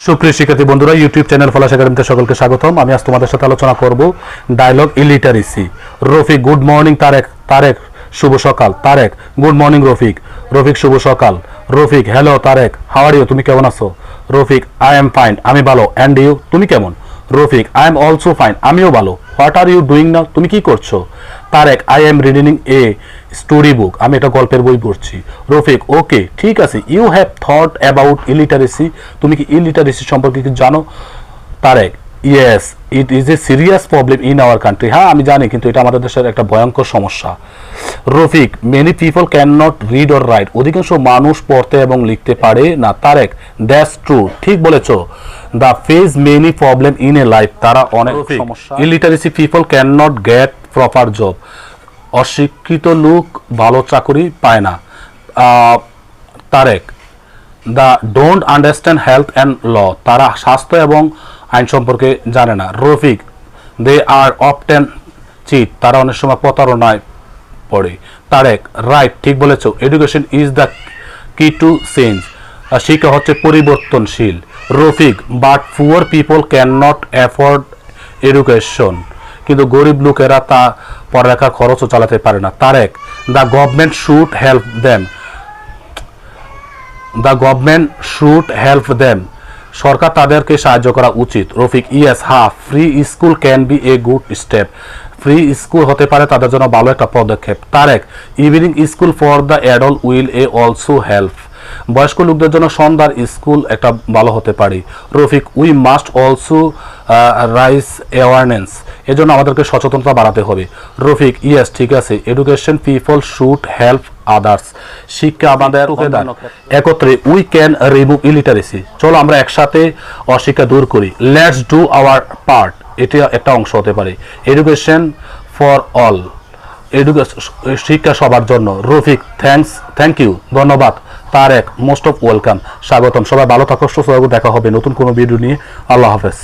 সুপ্রিয় শিক্ষার্থী বন্ধুরা, ইউটিউব চ্যানেল ফলাশ একাডেমিতে সকলকে স্বাগতম। আমি আজ তোমাদের সাথে আলোচনা করব dialogue illiteracy. Rafiq good morning. Tareq শুভ সকাল। Tareq good morning Rafiq. রফিক শুভ সকাল। Rafiq hello Tareq, how are you, তুমি কেমন আছো? রফিক আই এম ফাইন, আমি ভালো। অ্যান্ড ইউ, তুমি কেমন? Rafiq I am also fine, আমিও ভালো। What are you doing now, তুমি কি করছো? Tareq I am reading a story book, আমি একটা গল্পের বই পড়ছি। রফিক ওকে ঠিক আছে। You have thought about illiteracy, তুমি কি ইলিটারেসি সম্পর্কে কিছু জানো? Tareq yes it is a serious problem in our country, হ্যাঁ আমি জানি, কিন্তু এটা আমাদের দেশের একটা ভয়ঙ্কর সমস্যা। Rafiq many people can not read or right, অধিকাংশ মানুষ পড়তে এবং লিখতে পারে না। তারেক দ্যাটস ট্রু, ঠিক বলেছো। The face many problem in a life, তারা অনেক সমস্যা। Illiteracy people can not get proper job, অশিক্ষিত লোক ভালো চাকরি পায় না। Tareq the don't understand health and law, তারা স্বাস্থ্য এবং আইন সম্পর্কে জানে না। Rafiq they are often cheat, তারা অনেক সময় প্রতারণায় পড়ে। তারেক রাইট, ঠিক বলেছ। Education is the key to change, শিক্ষা হচ্ছে পরিবর্তনশীল। Rafiq but poor people can not afford education, কিন্তু গরিব লোকেরা তা পড়ালেখার খরচও চালাতে পারে না। Tareq the government should help them, the government should help them, সরকার তাদেরকে সাহায্য করা উচিত। রফিক ইয়েস হ্যাঁ, free school can be a good step, free school হতে পারে তাদের জন্য ভালো একটা পদক্ষেপ। Tareq evening school for the adult will a also help, বয়স্ক লোকদের জন্য সন্ধ্যার স্কুল একটা ভালো হতে পারে। Rafiq we must also rise awareness, এজন্য আমাদেরকে সচেতনতা বাড়াতে হবে। রফিক ইয়েস ঠিক আছে। Education people should help others, শিক্ষা আমাদের একত্রে উই ক্যান রিমুভ ইলিটারেসি, চলো আমরা একসাথে অশিক্ষা দূর করি। লেটস ডু আওয়ার পার্ট, এটা একটা অংশ হতে পারে। এডুকেশন ফর অল, শিক্ষা সবার জন্য। রফিক থ্যাংক ইউ, ধন্যবাদ। তারেক মোস্ট অফ ওয়েলকাম, স্বাগতম। সবাই ভালো থাকো, সুস্থ থাকো, দেখা হবে নতুন কোনো ভিডিও নিয়ে। আল্লাহ হাফেজ।